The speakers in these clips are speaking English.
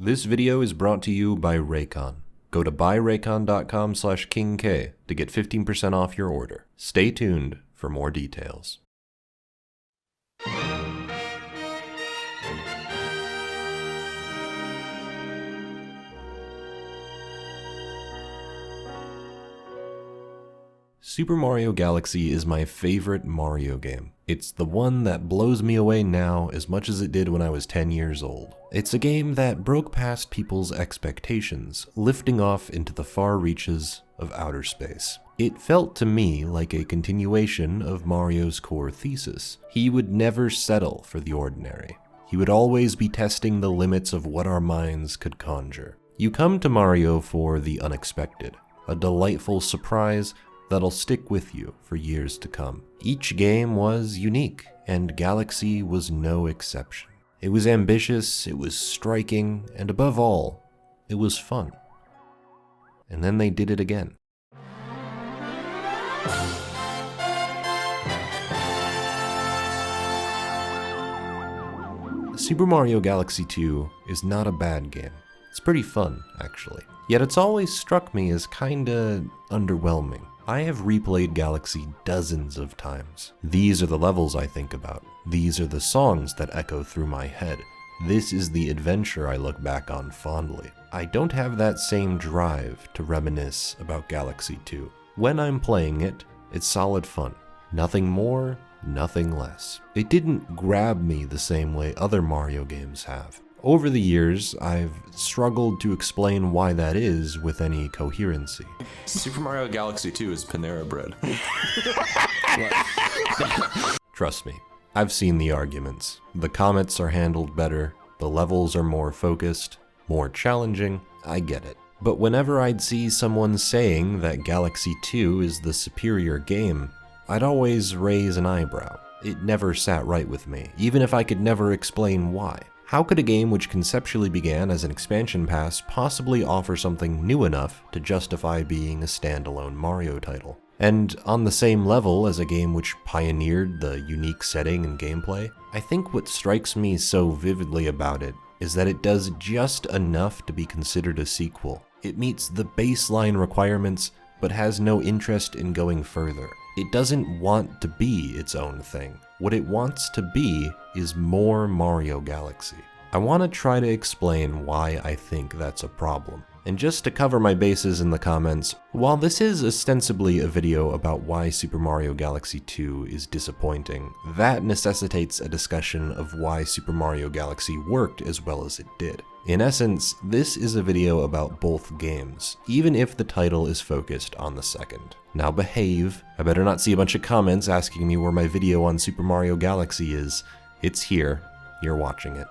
This video is brought to you by Raycon. Go to buyraycon.com/KingK to get 15% off your order. Stay tuned for more details. Super Mario Galaxy is my favorite Mario game. It's the one that blows me away now as much as it did when I was 10 years old. It's a game that broke past people's expectations, lifting off into the far reaches of outer space. It felt to me like a continuation of Mario's core thesis. He would never settle for the ordinary. He would always be testing the limits of what our minds could conjure. You come to Mario for the unexpected, a delightful surprise that'll stick with you for years to come. Each game was unique, and Galaxy was no exception. It was ambitious, it was striking, and above all, it was fun. And then they did it again. Super Mario Galaxy 2 is not a bad game. It's pretty fun, actually. Yet it's always struck me as kinda underwhelming. I have replayed Galaxy dozens of times. These are the levels I think about. These are the songs that echo through my head. This is the adventure I look back on fondly. I don't have that same drive to reminisce about Galaxy 2. When I'm playing it, it's solid fun. Nothing more, nothing less. It didn't grab me the same way other Mario games have. Over the years, I've struggled to explain why that is with any coherency. Super Mario Galaxy 2 is Panera Bread. Trust me, I've seen the arguments. The comets are handled better, the levels are more focused, more challenging, I get it. But whenever I'd see someone saying that Galaxy 2 is the superior game, I'd always raise an eyebrow. It never sat right with me, even if I could never explain why. How could a game which conceptually began as an expansion pass possibly offer something new enough to justify being a standalone Mario title? And on the same level as a game which pioneered the unique setting and gameplay, I think what strikes me so vividly about it is that it does just enough to be considered a sequel. It meets the baseline requirements, but has no interest in going further. It doesn't want to be its own thing. What it wants to be is more Mario Galaxy. I want to try to explain why I think that's a problem. And just to cover my bases in the comments, while this is ostensibly a video about why Super Mario Galaxy 2 is disappointing, that necessitates a discussion of why Super Mario Galaxy worked as well as it did. In essence, this is a video about both games, even if the title is focused on the second. Now behave, I better not see a bunch of comments asking me where my video on Super Mario Galaxy is. It's here, you're watching it.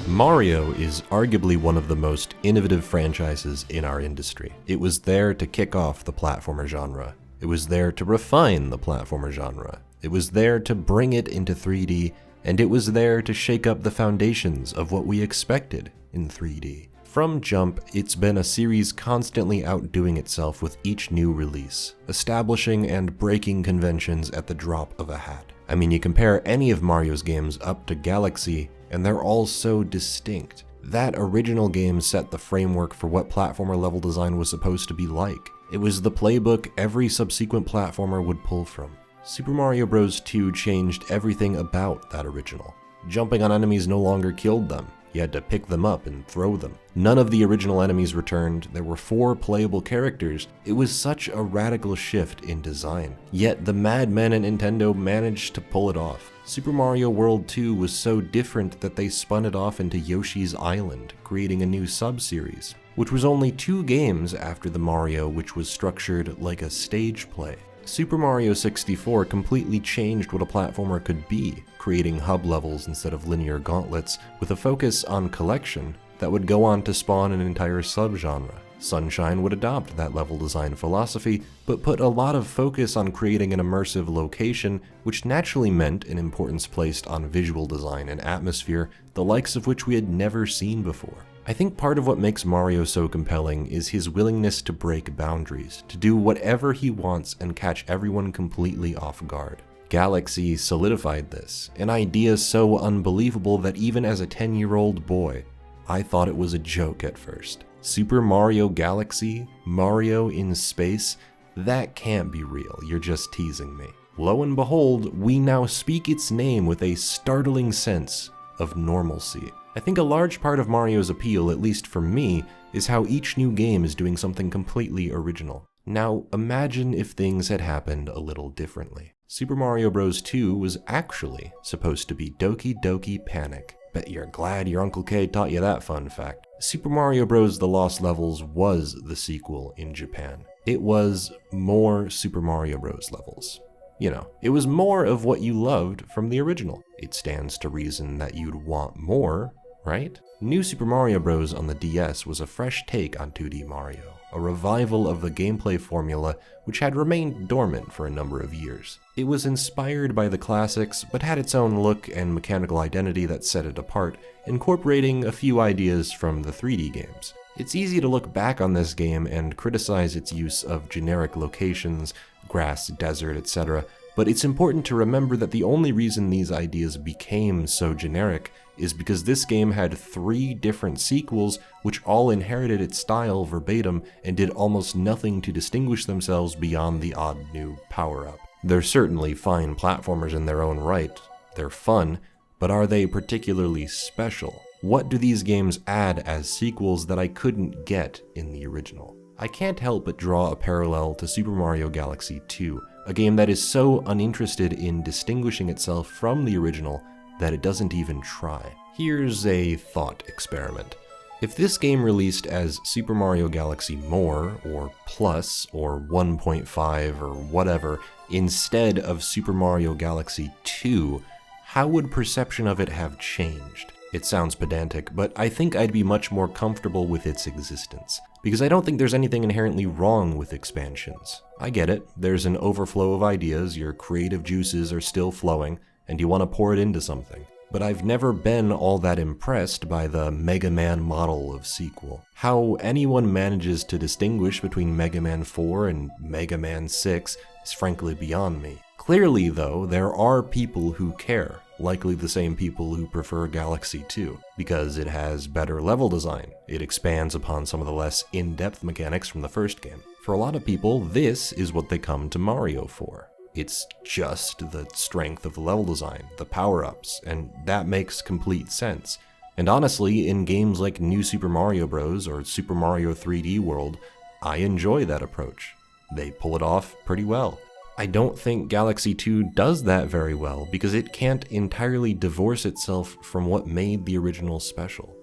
Mario is arguably one of the most innovative franchises in our industry. It was there to kick off the platformer genre. It was there to refine the platformer genre. It was there to bring it into 3D, and it was there to shake up the foundations of what we expected in 3D. From jump, it's been a series constantly outdoing itself with each new release, establishing and breaking conventions at the drop of a hat. I mean, you compare any of Mario's games up to Galaxy, and they're all so distinct. That original game set the framework for what platformer level design was supposed to be like. It was the playbook every subsequent platformer would pull from. Super Mario Bros. 2 changed everything about that original. Jumping on enemies no longer killed them. You had to pick them up and throw them. None of the original enemies returned. There were 4 playable characters. It was such a radical shift in design. Yet the madmen at Nintendo managed to pull it off. Super Mario World 2 was so different that they spun it off into Yoshi's Island, creating a new sub-series, which was only 2 games after the Mario which was structured like a stage play. Super Mario 64 completely changed what a platformer could be, creating hub levels instead of linear gauntlets with a focus on collection that would go on to spawn an entire subgenre. Sunshine would adopt that level design philosophy, but put a lot of focus on creating an immersive location, which naturally meant an importance placed on visual design and atmosphere, the likes of which we had never seen before. I think part of what makes Mario so compelling is his willingness to break boundaries, to do whatever he wants and catch everyone completely off guard. Galaxy solidified this, an idea so unbelievable that even as a 10-year-old boy, I thought it was a joke at first. Super Mario Galaxy? Mario in space? That can't be real, you're just teasing me. Lo and behold, we now speak its name with a startling sense of normalcy. I think a large part of Mario's appeal, at least for me, is how each new game is doing something completely original. Now, imagine if things had happened a little differently. Super Mario Bros. 2 was actually supposed to be Doki Doki Panic. Bet you're glad your Uncle K taught you that fun fact. Super Mario Bros. The Lost Levels was the sequel in Japan. It was more Super Mario Bros. Levels. You know, it was more of what you loved from the original. It stands to reason that you'd want more, right? New Super Mario Bros. On the DS was a fresh take on 2D Mario, a revival of the gameplay formula which had remained dormant for a number of years. It was inspired by the classics, but had its own look and mechanical identity that set it apart, incorporating a few ideas from the 3D games. It's easy to look back on this game and criticize its use of generic locations, grass, desert, etc., but it's important to remember that the only reason these ideas became so generic is because this game had 3 different sequels which all inherited its style verbatim and did almost nothing to distinguish themselves beyond the odd new power-up. They're certainly fine platformers in their own right, they're fun, but are they particularly special? What do these games add as sequels that I couldn't get in the original? I can't help but draw a parallel to Super Mario Galaxy 2, a game that is so uninterested in distinguishing itself from the original that it doesn't even try. Here's a thought experiment. If this game released as Super Mario Galaxy More, or Plus, or 1.5, or whatever, instead of Super Mario Galaxy 2, how would perception of it have changed? It sounds pedantic, but I think I'd be much more comfortable with its existence, because I don't think there's anything inherently wrong with expansions. I get it, there's an overflow of ideas, your creative juices are still flowing, and you want to pour it into something. But I've never been all that impressed by the Mega Man model of sequel. How anyone manages to distinguish between Mega Man 4 and Mega Man 6 is frankly beyond me. Clearly, though, there are people who care, likely the same people who prefer Galaxy 2, because it has better level design. It expands upon some of the less in-depth mechanics from the first game. For a lot of people, this is what they come to Mario for. It's just the strength of the level design, the power-ups, and that makes complete sense. And honestly, in games like New Super Mario Bros. Or Super Mario 3D World, I enjoy that approach. They pull it off pretty well. I don't think Galaxy 2 does that very well because it can't entirely divorce itself from what made the original special.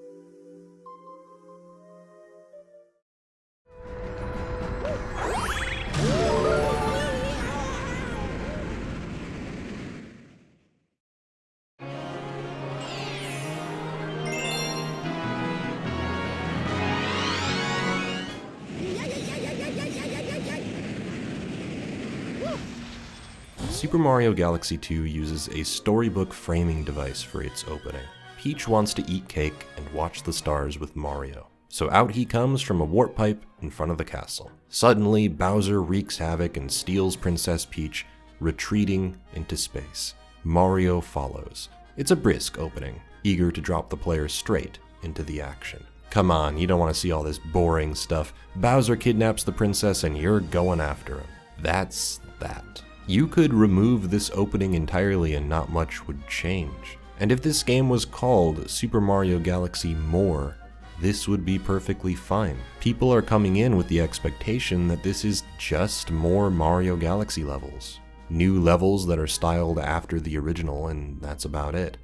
Super Mario Galaxy 2 uses a storybook framing device for its opening. Peach wants to eat cake and watch the stars with Mario. So out he comes from a warp pipe in front of the castle. Suddenly, Bowser wreaks havoc and steals Princess Peach, retreating into space. Mario follows. It's a brisk opening, eager to drop the player straight into the action. Come on, you don't want to see all this boring stuff. Bowser kidnaps the princess and you're going after him. That's that. You could remove this opening entirely and not much would change. And if this game was called Super Mario Galaxy More, this would be perfectly fine. People are coming in with the expectation that this is just more Mario Galaxy levels. New levels that are styled after the original, and that's about it.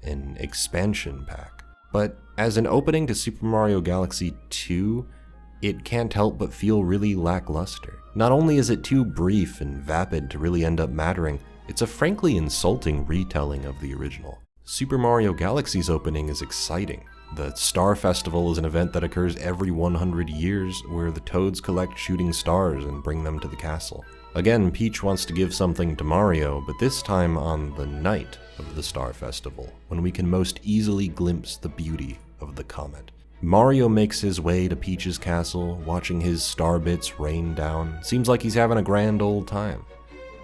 An expansion pack. But as an opening to Super Mario Galaxy 2, it can't help but feel really lackluster. Not only is it too brief and vapid to really end up mattering, it's a frankly insulting retelling of the original. Super Mario Galaxy's opening is exciting. The Star Festival is an event that occurs every 100 years where the toads collect shooting stars and bring them to the castle. Again, Peach wants to give something to Mario, but this time on the night of the Star Festival, when we can most easily glimpse the beauty of the comet. Mario makes his way to Peach's castle, watching his star bits rain down. Seems like he's having a grand old time.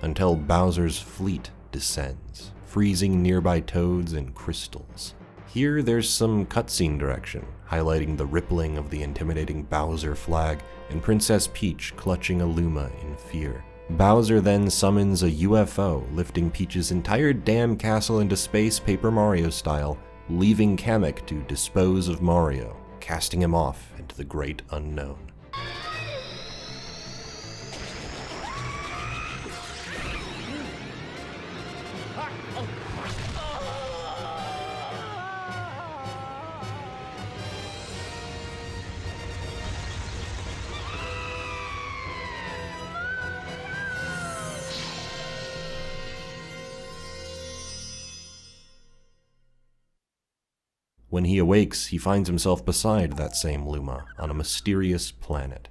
Until Bowser's fleet descends, freezing nearby toads and crystals. Here there's some cutscene direction, highlighting the rippling of the intimidating Bowser flag and Princess Peach clutching a Luma in fear. Bowser then summons a UFO, lifting Peach's entire damn castle into space Paper Mario style, leaving Kamek to dispose of Mario, casting him off into the great unknown. When he awakes, he finds himself beside that same Luma on a mysterious planet.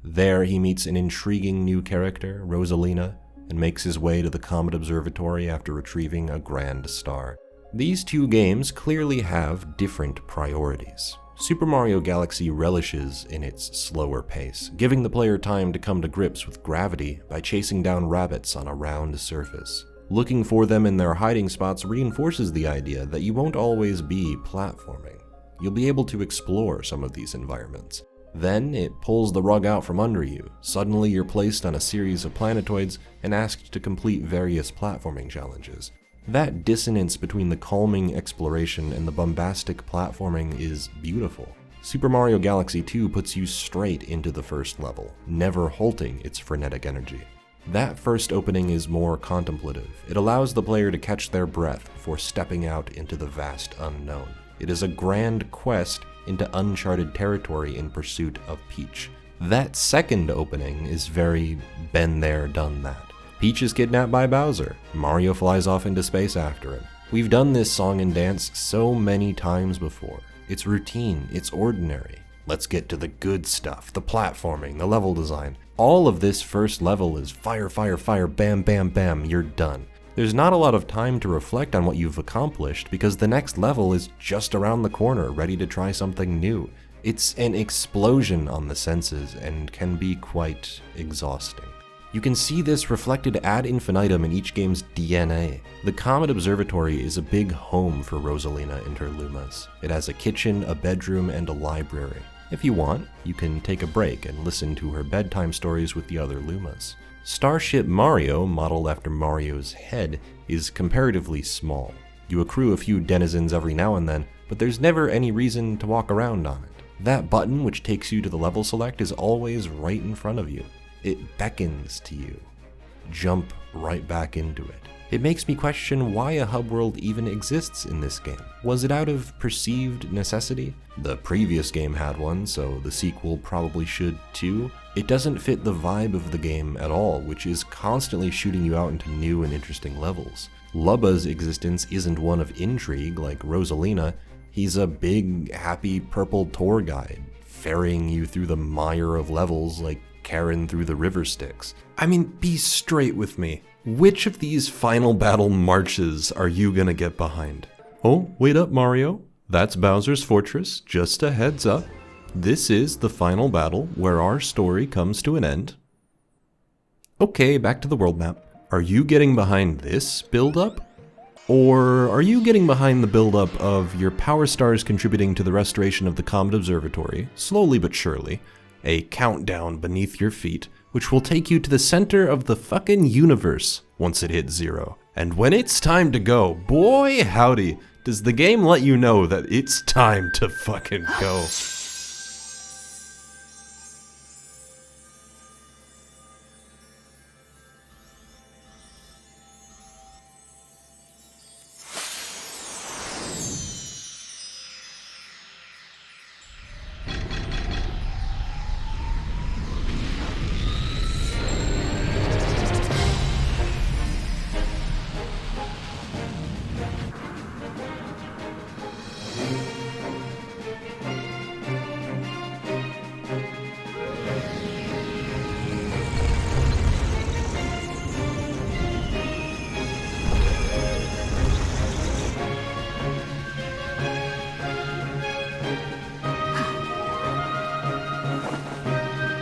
There he meets an intriguing new character, Rosalina, and makes his way to the Comet Observatory after retrieving a grand star. These two games clearly have different priorities. Super Mario Galaxy relishes in its slower pace, giving the player time to come to grips with gravity by chasing down rabbits on a round surface. Looking for them in their hiding spots reinforces the idea that you won't always be platforming. You'll be able to explore some of these environments. Then it pulls the rug out from under you. Suddenly you're placed on a series of planetoids and asked to complete various platforming challenges. That dissonance between the calming exploration and the bombastic platforming is beautiful. Super Mario Galaxy 2 puts you straight into the first level, never halting its frenetic energy. That first opening is more contemplative. It allows the player to catch their breath before stepping out into the vast unknown. It is a grand quest into uncharted territory in pursuit of Peach. That second opening is very been there, done that. Peach is kidnapped by Bowser. Mario flies off into space after him. We've done this song and dance so many times before. It's routine, it's ordinary. Let's get to the good stuff, the platforming, the level design. All of this first level is fire, fire, fire, bam, bam, bam, you're done. There's not a lot of time to reflect on what you've accomplished because the next level is just around the corner, ready to try something new. It's an explosion on the senses and can be quite exhausting. You can see this reflected ad infinitum in each game's DNA. The Comet Observatory is a big home for Rosalina and her Lumas. It has a kitchen, a bedroom, and a library. If you want, you can take a break and listen to her bedtime stories with the other Lumas. Starship Mario, modeled after Mario's head, is comparatively small. You accrue a few denizens every now and then, but there's never any reason to walk around on it. That button, which takes you to the level select, is always right in front of you. It beckons to you. Jump right back into it. It makes me question why a hub world even exists in this game. Was it out of perceived necessity? The previous game had one, so the sequel probably should too. It doesn't fit the vibe of the game at all, which is constantly shooting you out into new and interesting levels. Lubba's existence isn't one of intrigue like Rosalina. He's a big, happy purple tour guide, ferrying you through the mire of levels like Karen through the river Styx. I mean, be straight with me. Which of these final battle marches are you gonna get behind? Oh, wait up, Mario. That's Bowser's Fortress, just a heads up. This is the final battle where our story comes to an end. Okay, back to the world map. Are you getting behind this build-up? Or are you getting behind the build-up of your power stars contributing to the restoration of the Comet Observatory, slowly but surely, a countdown beneath your feet, which will take you to the center of the fucking universe once it hits 0. And when it's time to go, boy howdy, does the game let you know that it's time to fucking go.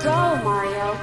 Go, Mario.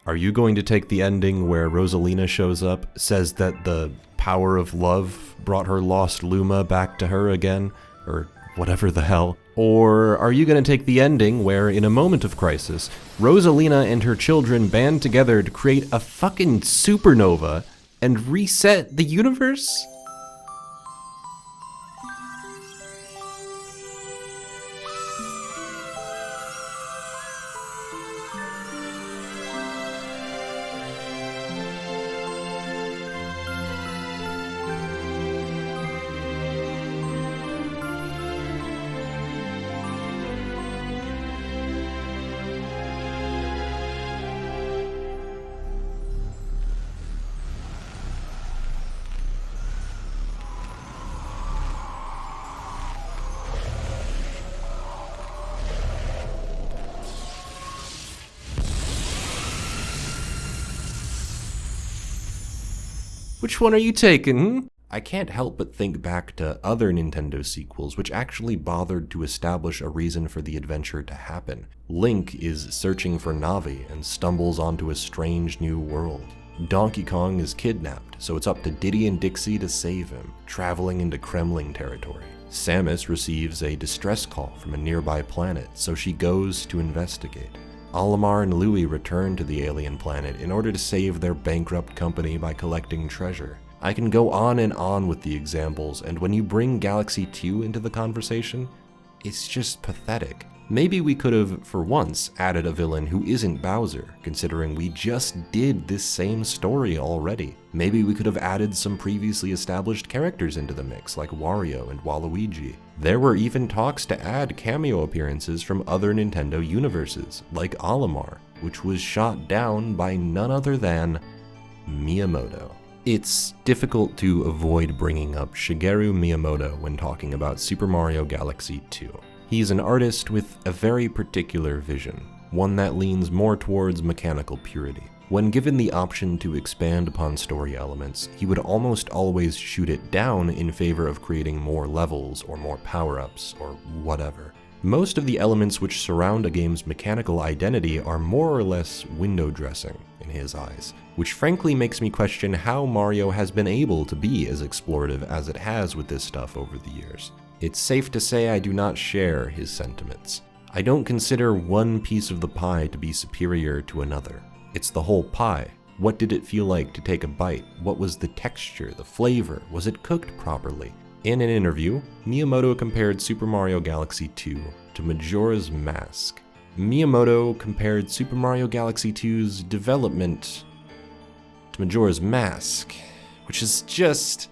Are you going to take the ending where Rosalina shows up, says that the power of love brought her lost Luma back to her again, or whatever the hell? Or are you going to take the ending where, in a moment of crisis, Rosalina and her children band together to create a fucking supernova and reset the universe? Which one are you taking? I can't help but think back to other Nintendo sequels which actually bothered to establish a reason for the adventure to happen. Link is searching for Navi and stumbles onto a strange new world. Donkey Kong is kidnapped, so it's up to Diddy and Dixie to save him, traveling into Kremling territory. Samus receives a distress call from a nearby planet, so she goes to investigate. Olimar and Louie return to the alien planet in order to save their bankrupt company by collecting treasure. I can go on and on with the examples, and when you bring Galaxy 2 into the conversation, it's just pathetic. Maybe we could have, for once, added a villain who isn't Bowser, considering we just did this same story already. Maybe we could have added some previously established characters into the mix, like Wario and Waluigi. There were even talks to add cameo appearances from other Nintendo universes, like Olimar, which was shot down by none other than Miyamoto. It's difficult to avoid bringing up Shigeru Miyamoto when talking about Super Mario Galaxy 2. He's an artist with a very particular vision, one that leans more towards mechanical purity. When given the option to expand upon story elements, he would almost always shoot it down in favor of creating more levels or more power-ups or whatever. Most of the elements which surround a game's mechanical identity are more or less window dressing in his eyes, which frankly makes me question how Mario has been able to be as explorative as it has with this stuff over the years. It's safe to say I do not share his sentiments. I don't consider one piece of the pie to be superior to another. It's the whole pie. What did it feel like to take a bite? What was the texture, the flavor? Was it cooked properly? In an interview, Miyamoto compared Super Mario Galaxy 2 to Majora's Mask. Miyamoto compared Super Mario Galaxy 2's development to Majora's Mask, which is just...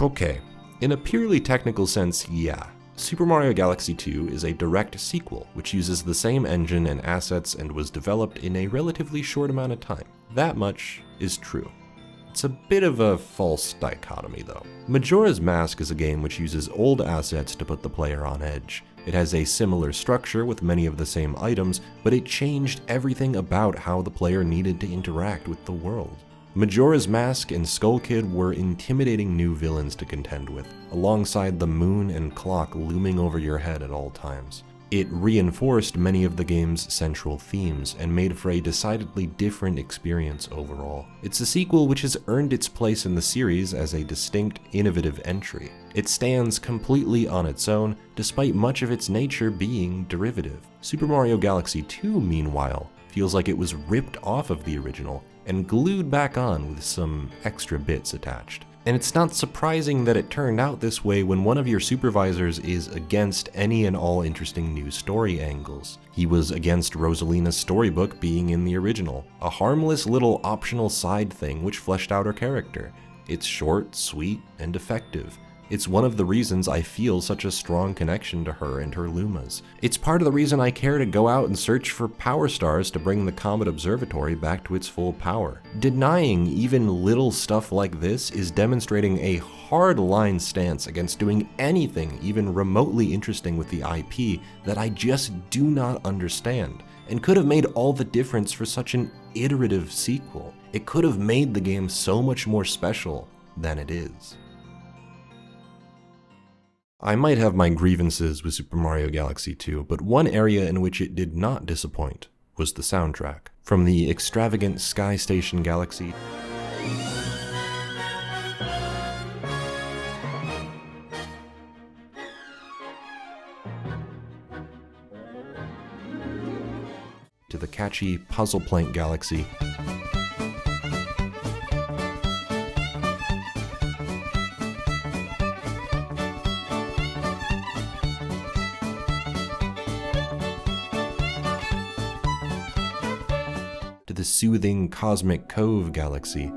Okay, in a purely technical sense, yeah. Super Mario Galaxy 2 is a direct sequel, which uses the same engine and assets and was developed in a relatively short amount of time. That much is true. It's a bit of a false dichotomy though. Majora's Mask is a game which uses old assets to put the player on edge. It has a similar structure with many of the same items, but it changed everything about how the player needed to interact with the world. Majora's Mask and Skull Kid were intimidating new villains to contend with, alongside the moon and clock looming over your head at all times. It reinforced many of the game's central themes and made for a decidedly different experience overall. It's a sequel which has earned its place in the series as a distinct, innovative entry. It stands completely on its own, despite much of its nature being derivative. Super Mario Galaxy 2, meanwhile, feels like it was ripped off of the original and glued back on with some extra bits attached. And it's not surprising that it turned out this way when one of your supervisors is against any and all interesting new story angles. He was against Rosalina's storybook being in the original, a harmless little optional side thing which fleshed out her character. It's short, sweet, and effective. It's one of the reasons I feel such a strong connection to her and her Lumas. It's part of the reason I care to go out and search for power stars to bring the Comet Observatory back to its full power. Denying even little stuff like this is demonstrating a hard-line stance against doing anything even remotely interesting with the IP that I just do not understand, and could have made all the difference for such an iterative sequel. It could have made the game so much more special than it is. I might have my grievances with Super Mario Galaxy 2, but one area in which it did not disappoint was the soundtrack. From the extravagant Sky Station Galaxy to the catchy Puzzle Plank Galaxy, to the soothing Cosmic Cove Galaxy,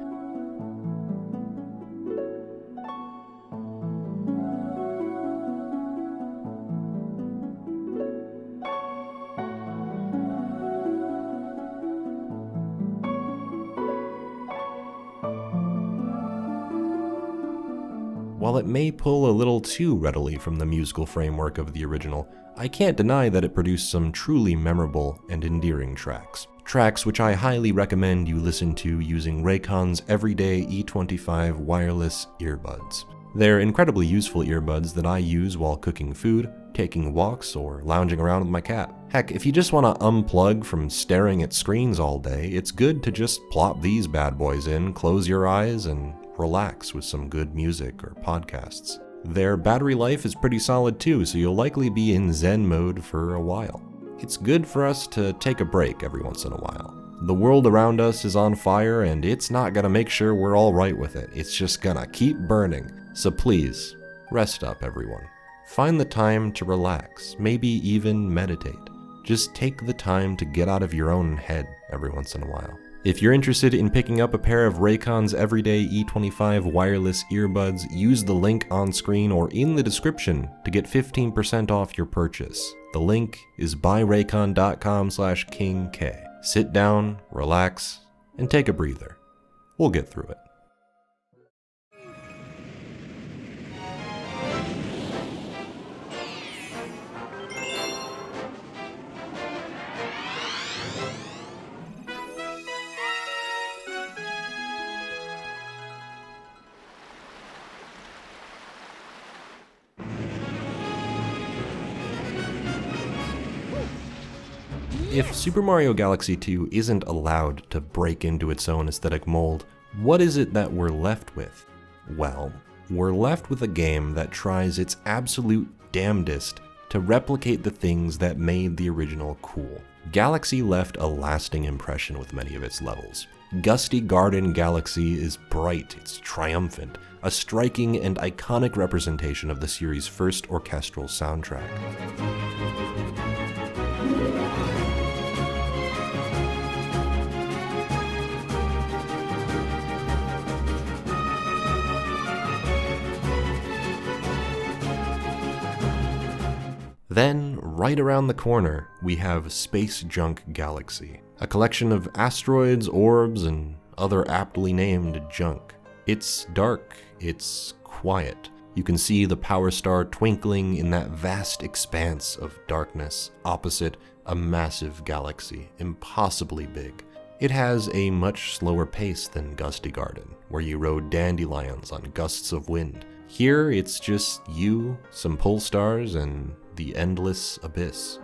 While it may pull a little too readily from the musical framework of the original, I can't deny that it produced some truly memorable and endearing tracks. Tracks which I highly recommend you listen to using Raycon's everyday E25 wireless earbuds. They're incredibly useful earbuds that I use while cooking food, taking walks, or lounging around with my cat. Heck, if you just want to unplug from staring at screens all day, it's good to just plop these bad boys in, close your eyes, and relax with some good music or podcasts. Their battery life is pretty solid too, so you'll likely be in Zen mode for a while. It's good for us to take a break every once in a while. The world around us is on fire, and it's not gonna make sure we're all right with it. It's just gonna keep burning. So please, rest up everyone. Find the time to relax, maybe even meditate. Just take the time to get out of your own head every once in a while. If you're interested in picking up a pair of Raycon's everyday E25 wireless earbuds, use the link on screen or in the description to get 15% off your purchase. The link is buyraycon.com/KingK. Sit down, relax, and take a breather. We'll get through it. If Super Mario Galaxy 2 isn't allowed to break into its own aesthetic mold, what is it that we're left with? Well, we're left with a game that tries its absolute damnedest to replicate the things that made the original cool. Galaxy left a lasting impression with many of its levels. Gusty Garden Galaxy is bright, it's triumphant, a striking and iconic representation of the series' first orchestral soundtrack. Then, right around the corner, we have Space Junk Galaxy, a collection of asteroids, orbs, and other aptly named junk. It's dark, it's quiet. You can see the Power Star twinkling in that vast expanse of darkness, opposite a massive galaxy, impossibly big. It has a much slower pace than Gusty Garden, where you rode dandelions on gusts of wind. Here, it's just you, some pole stars, and the endless abyss.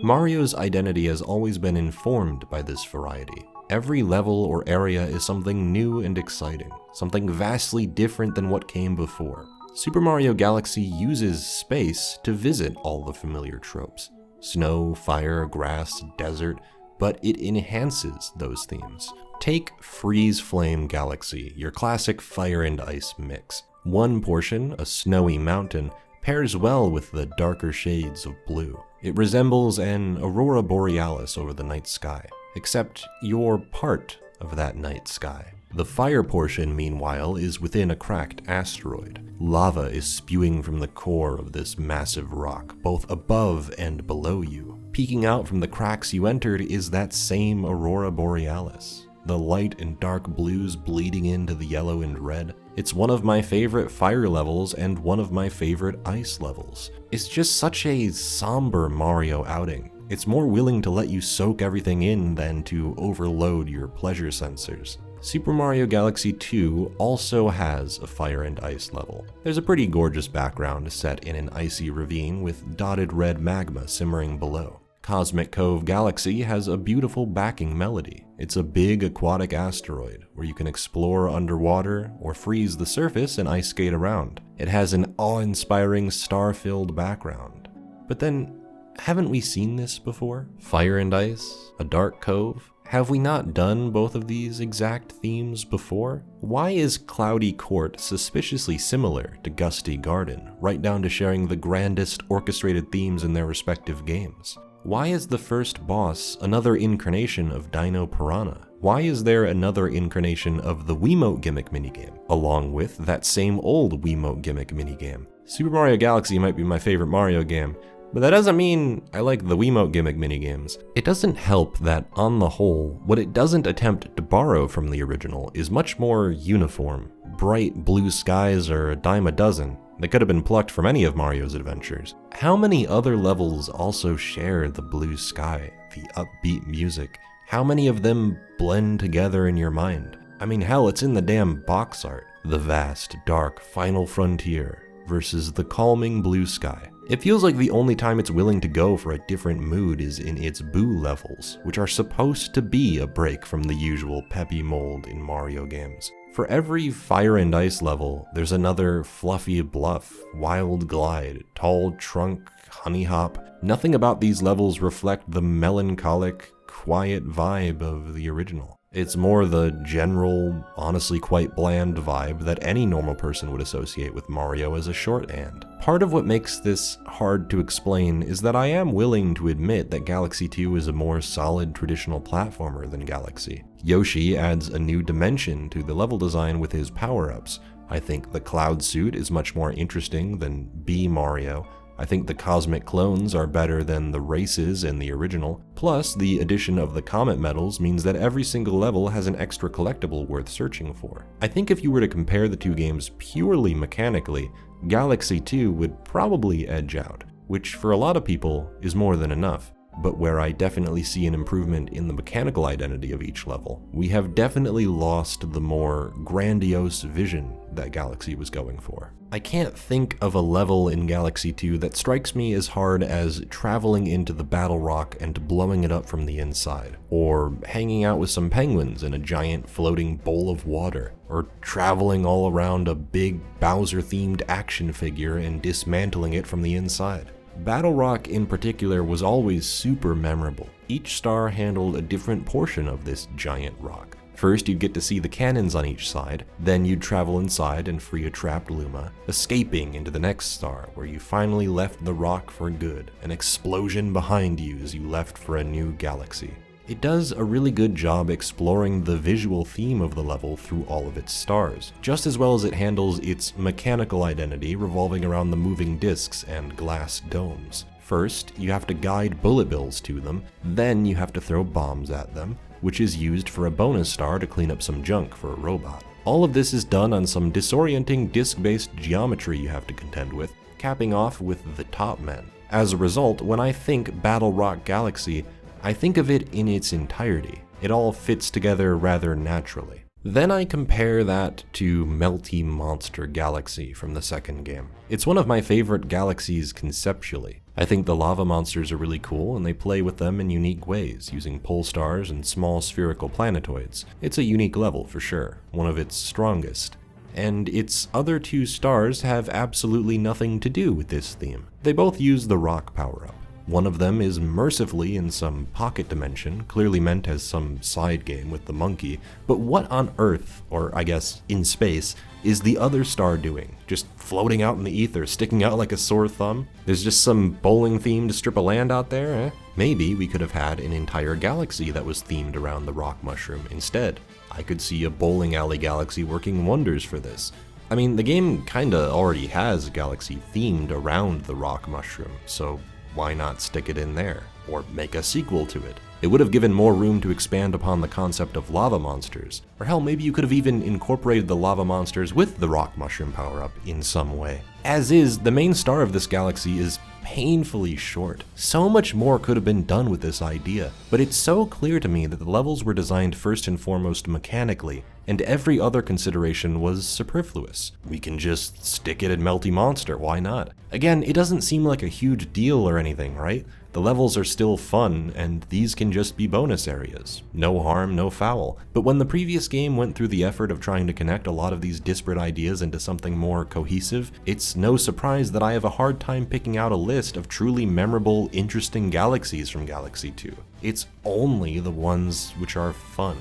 Mario's identity has always been informed by this variety. Every level or area is something new and exciting, something vastly different than what came before. Super Mario Galaxy uses space to visit all the familiar tropes. snow, fire, grass, desert, but it enhances those themes. Take Freeze Flame Galaxy, your classic fire and ice mix. One portion, a snowy mountain, pairs well with the darker shades of blue. It resembles an aurora borealis over the night sky, except you're part of that night sky. The fire portion, meanwhile, is within a cracked asteroid. Lava is spewing from the core of this massive rock, both above and below you. Peeking out from the cracks you entered is that same aurora borealis. The light and dark blues bleeding into the yellow and red. It's one of my favorite fire levels and one of my favorite ice levels. It's just such a somber Mario outing. It's more willing to let you soak everything in than to overload your pleasure sensors. Super Mario Galaxy 2 also has a fire and ice level. There's a pretty gorgeous background set in an icy ravine with dotted red magma simmering below. Cosmic Cove Galaxy has a beautiful backing melody. It's a big aquatic asteroid where you can explore underwater or freeze the surface and ice skate around. It has an awe-inspiring star-filled background. But then, haven't we seen this before? Fire and ice? A dark cove? Have we not done both of these exact themes before? Why is Cloudy Court suspiciously similar to Gusty Garden, right down to sharing the grandest orchestrated themes in their respective games? Why is the first boss another incarnation of Dino Piranha? Why is there another incarnation of the Wiimote gimmick minigame, along with that same old Wiimote gimmick minigame? Super Mario Galaxy might be my favorite Mario game, but that doesn't mean I like the Wiimote gimmick minigames. It doesn't help that, on the whole, what it doesn't attempt to borrow from the original is much more uniform. Bright blue skies are a dime a dozen. They could have been plucked from any of Mario's adventures. How many other levels also share the blue sky, the upbeat music? How many of them blend together in your mind? I mean, hell, it's in the damn box art. The vast, dark, final frontier versus the calming blue sky. It feels like the only time it's willing to go for a different mood is in its Boo levels, which are supposed to be a break from the usual peppy mold in Mario games. For every fire and ice level, there's another fluffy bluff, wild glide, tall trunk, honey hop. Nothing about these levels reflect the melancholic, quiet vibe of the original. It's more the general, honestly quite bland vibe that any normal person would associate with Mario as a shorthand. Part of what makes this hard to explain is that I am willing to admit that Galaxy 2 is a more solid traditional platformer than Galaxy. Yoshi adds a new dimension to the level design with his power-ups. I think the Cloud suit is much more interesting than B Mario. I think the cosmic clones are better than the races in the original. Plus, the addition of the comet medals means that every single level has an extra collectible worth searching for. I think if you were to compare the two games purely mechanically, Galaxy 2 would probably edge out, which for a lot of people is more than enough. But where I definitely see an improvement in the mechanical identity of each level, we have definitely lost the more grandiose vision that Galaxy was going for. I can't think of a level in Galaxy 2 that strikes me as hard as traveling into the Battle Rock and blowing it up from the inside, or hanging out with some penguins in a giant floating bowl of water, or traveling all around a big Bowser-themed action figure and dismantling it from the inside. Battle Rock in particular was always super memorable. Each star handled a different portion of this giant rock. First, you'd get to see the cannons on each side, then you'd travel inside and free a trapped Luma, escaping into the next star where you finally left the rock for good, an explosion behind you as you left for a new galaxy. It does a really good job exploring the visual theme of the level through all of its stars, just as well as it handles its mechanical identity revolving around the moving discs and glass domes. First, you have to guide bullet bills to them, then you have to throw bombs at them, which is used for a bonus star to clean up some junk for a robot. All of this is done on some disorienting disc-based geometry you have to contend with, capping off with the top men. As a result, when I think Battle Rock Galaxy, I think of it in its entirety. It all fits together rather naturally. Then I compare that to Melty Monster Galaxy from the second game. It's one of my favorite galaxies conceptually. I think the lava monsters are really cool and they play with them in unique ways, using pole stars and small spherical planetoids. It's a unique level for sure, one of its strongest. And its other two stars have absolutely nothing to do with this theme. They both use the rock power-up. One of them is mercifully in some pocket dimension, clearly meant as some side game with the monkey, but what on Earth, or I guess in space, is the other star doing? Just floating out in the ether, sticking out like a sore thumb? There's just some bowling-themed strip of land out there, eh? Maybe we could have had an entire galaxy that was themed around the rock mushroom instead. I could see a bowling alley galaxy working wonders for this. I mean, the game kinda already has a galaxy themed around the rock mushroom, so why not stick it in there? Or make a sequel to it? It would have given more room to expand upon the concept of lava monsters. Or hell, maybe you could have even incorporated the lava monsters with the rock mushroom power-up in some way. As is, the main star of this galaxy is painfully short. So much more could have been done with this idea, but it's so clear to me that the levels were designed first and foremost mechanically, and every other consideration was superfluous. We can just stick it in Melty Monster, why not? Again, it doesn't seem like a huge deal or anything, right? The levels are still fun, and these can just be bonus areas. No harm, no foul. But when the previous game went through the effort of trying to connect a lot of these disparate ideas into something more cohesive, it's no surprise that I have a hard time picking out a list of truly memorable, interesting galaxies from Galaxy 2. It's only the ones which are fun.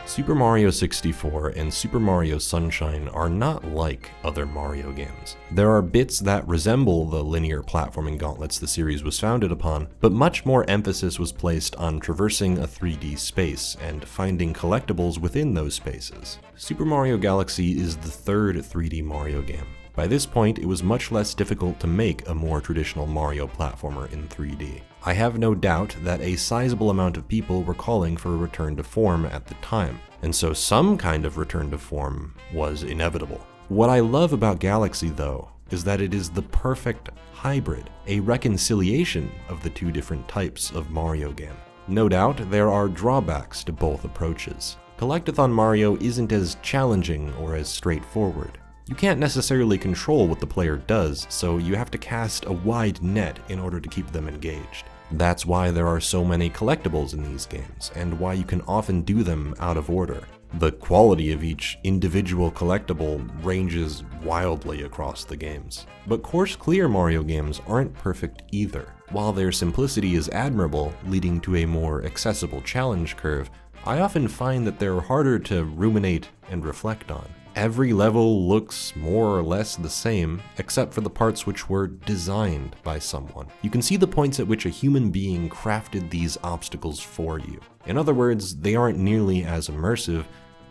Super Mario 64 and Super Mario Sunshine are not like other Mario games. There are bits that resemble the linear platforming gauntlets the series was founded upon, but much more emphasis was placed on traversing a 3D space and finding collectibles within those spaces. Super Mario Galaxy is the third 3D Mario game. By this point, it was much less difficult to make a more traditional Mario platformer in 3D. I have no doubt that a sizable amount of people were calling for a return to form at the time, and so some kind of return to form was inevitable. What I love about Galaxy, though, is that it is the perfect hybrid, a reconciliation of the two different types of Mario game. No doubt, there are drawbacks to both approaches. Collectathon Mario isn't as challenging or as straightforward. You can't necessarily control what the player does, so you have to cast a wide net in order to keep them engaged. That's why there are so many collectibles in these games, and why you can often do them out of order. The quality of each individual collectible ranges wildly across the games. But course-clear Mario games aren't perfect either. While their simplicity is admirable, leading to a more accessible challenge curve, I often find that they're harder to ruminate and reflect on. Every level looks more or less the same, except for the parts which were designed by someone. You can see the points at which a human being crafted these obstacles for you. In other words, they aren't nearly as immersive,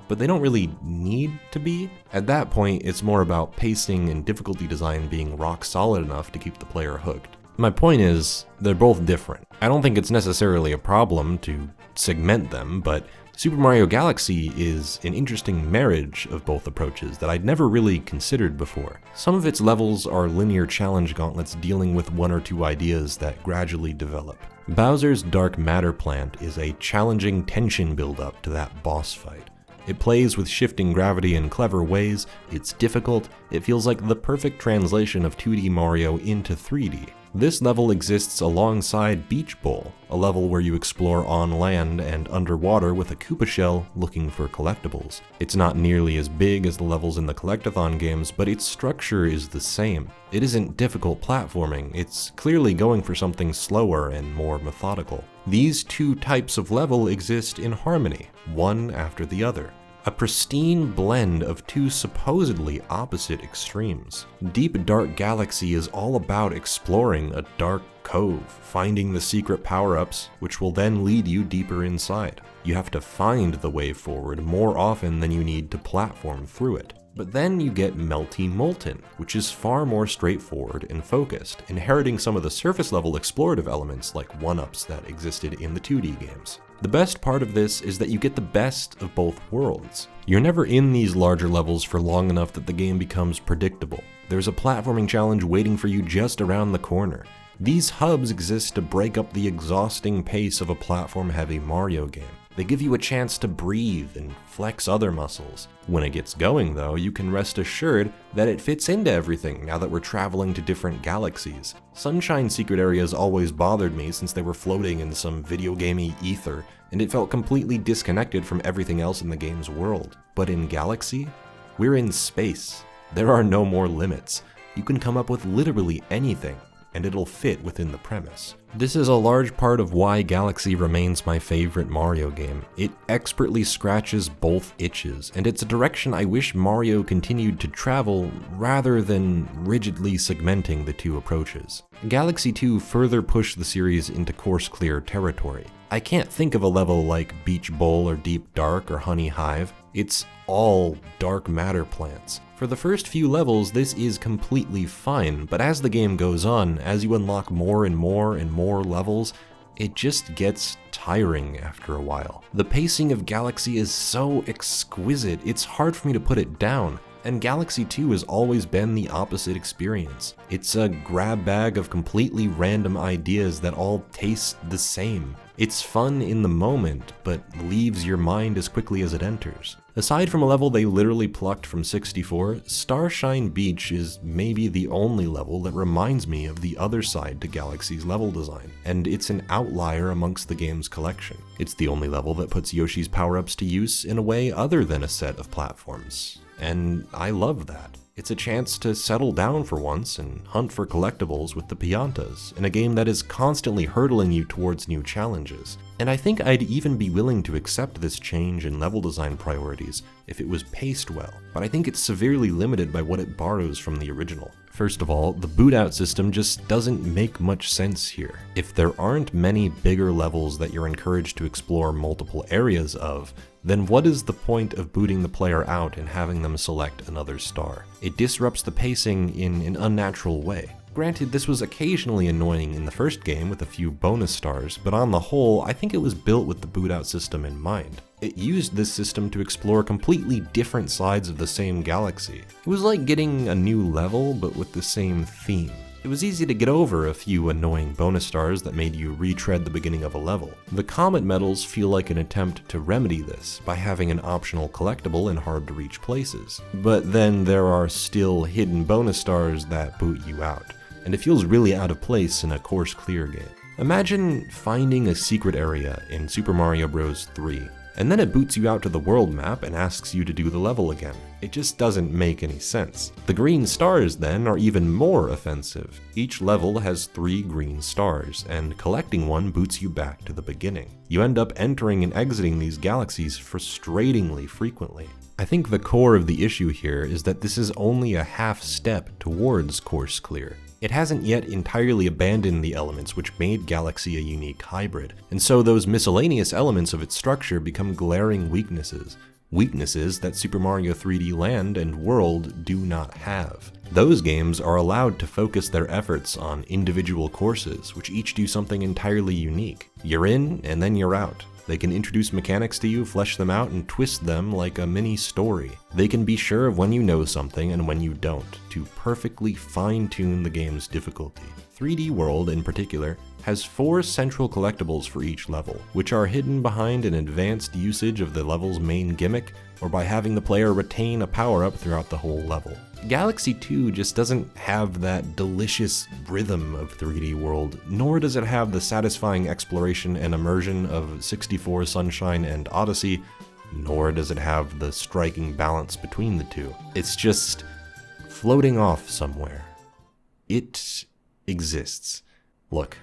but they don't really need to be. At that point, it's more about pacing and difficulty design being rock solid enough to keep the player hooked. My point is, they're both different. I don't think it's necessarily a problem to segment them, but Super Mario Galaxy is an interesting marriage of both approaches that I'd never really considered before. Some of its levels are linear challenge gauntlets dealing with one or two ideas that gradually develop. Bowser's Dark Matter Plant is a challenging tension build-up to that boss fight. It plays with shifting gravity in clever ways, it's difficult, it feels like the perfect translation of 2D Mario into 3D. This level exists alongside Beach Bowl, a level where you explore on land and underwater with a Koopa shell looking for collectibles. It's not nearly as big as the levels in the Collectathon games, but its structure is the same. It isn't difficult platforming, it's clearly going for something slower and more methodical. These two types of level exist in harmony, one after the other. A pristine blend of two supposedly opposite extremes. Deep Dark Galaxy is all about exploring a dark cove, finding the secret power-ups, which will then lead you deeper inside. You have to find the way forward more often than you need to platform through it. But then you get Melty Molten, which is far more straightforward and focused, inheriting some of the surface-level explorative elements like 1-ups that existed in the 2D games. The best part of this is that you get the best of both worlds. You're never in these larger levels for long enough that the game becomes predictable. There's a platforming challenge waiting for you just around the corner. These hubs exist to break up the exhausting pace of a platform-heavy Mario game. They give you a chance to breathe and flex other muscles. When it gets going though, you can rest assured that it fits into everything now that we're traveling to different galaxies. Sunshine secret areas always bothered me since they were floating in some video gamey ether, and it felt completely disconnected from everything else in the game's world. But in Galaxy, we're in space. There are no more limits. You can come up with literally anything, and it'll fit within the premise. This is a large part of why Galaxy remains my favorite Mario game. It expertly scratches both itches, and it's a direction I wish Mario continued to travel rather than rigidly segmenting the two approaches. Galaxy 2 further pushed the series into course-clear territory. I can't think of a level like Beach Bowl or Deep Dark or Honey Hive. It's all dark matter plants. For the first few levels, this is completely fine, but as the game goes on, as you unlock more and more and more levels, it just gets tiring after a while. The pacing of Galaxy is so exquisite, it's hard for me to put it down. And Galaxy 2 has always been the opposite experience. It's a grab bag of completely random ideas that all taste the same. It's fun in the moment, but leaves your mind as quickly as it enters. Aside from a level they literally plucked from 64, Starshine Beach is maybe the only level that reminds me of the other side to Galaxy's level design, and it's an outlier amongst the game's collection. It's the only level that puts Yoshi's power-ups to use in a way other than a set of platforms. And I love that. It's a chance to settle down for once and hunt for collectibles with the Piantas, in a game that is constantly hurdling you towards new challenges. And I think I'd even be willing to accept this change in level design priorities if it was paced well, but I think it's severely limited by what it borrows from the original. First of all, the boot out system just doesn't make much sense here. If there aren't many bigger levels that you're encouraged to explore multiple areas of, then what is the point of booting the player out and having them select another star? It disrupts the pacing in an unnatural way. Granted, this was occasionally annoying in the first game with a few bonus stars, but on the whole, I think it was built with the boot out system in mind. It used this system to explore completely different sides of the same galaxy. It was like getting a new level, but with the same theme. It was easy to get over a few annoying bonus stars that made you retread the beginning of a level. The Comet medals feel like an attempt to remedy this by having an optional collectible in hard-to-reach places. But then there are still hidden bonus stars that boot you out, and it feels really out of place in a course-clear game. Imagine finding a secret area in Super Mario Bros. 3, and then it boots you out to the world map and asks you to do the level again. It just doesn't make any sense. The green stars then are even more offensive. Each level has 3 green stars, and collecting one boots you back to the beginning. You end up entering and exiting these galaxies frustratingly frequently. I think the core of the issue here is that this is only a half step towards course clear. It hasn't yet entirely abandoned the elements which made Galaxy a unique hybrid, and so those miscellaneous elements of its structure become glaring weaknesses. Weaknesses that Super Mario 3D Land and World do not have. Those games are allowed to focus their efforts on individual courses, which each do something entirely unique. You're in, and then you're out. They can introduce mechanics to you, flesh them out, and twist them like a mini story. They can be sure of when you know something and when you don't, to perfectly fine-tune the game's difficulty. 3D World, in particular, has 4 central collectibles for each level, which are hidden behind an advanced usage of the level's main gimmick, or by having the player retain a power-up throughout the whole level. Galaxy 2 just doesn't have that delicious rhythm of 3D World, nor does it have the satisfying exploration and immersion of 64 Sunshine and Odyssey, nor does it have the striking balance between the two. It's just floating off somewhere. It exists. Look,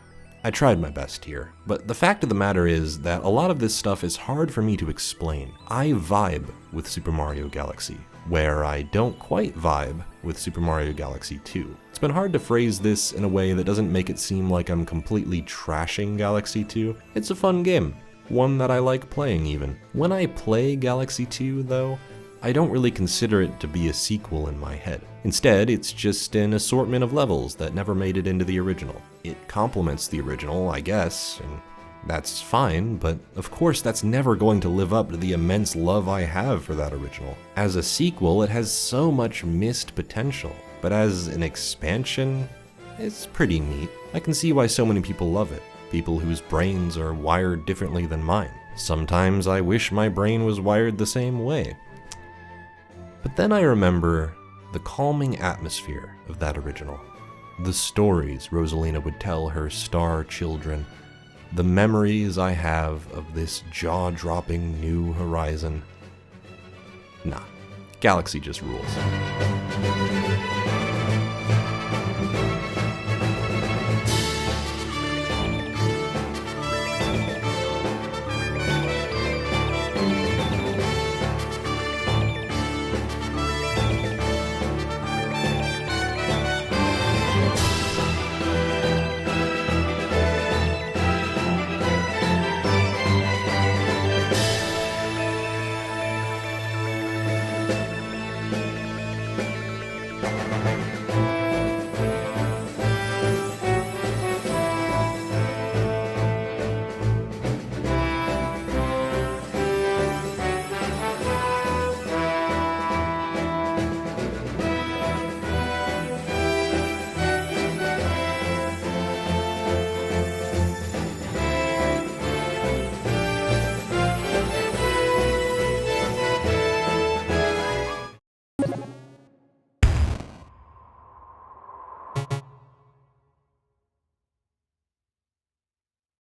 I tried my best here, but the fact of the matter is that a lot of this stuff is hard for me to explain. I vibe with Super Mario Galaxy, where I don't quite vibe with Super Mario Galaxy 2. It's been hard to phrase this in a way that doesn't make it seem like I'm completely trashing Galaxy 2. It's a fun game, one that I like playing even. When I play Galaxy 2 though, I don't really consider it to be a sequel in my head. Instead, it's just an assortment of levels that never made it into the original. It complements the original, I guess, and that's fine, but of course that's never going to live up to the immense love I have for that original. As a sequel, it has so much missed potential, but as an expansion, it's pretty neat. I can see why so many people love it, people whose brains are wired differently than mine. Sometimes I wish my brain was wired the same way. But then I remember the calming atmosphere of that original, the stories Rosalina would tell her star children, the memories I have of this jaw-dropping new horizon. Nah, Galaxy just rules.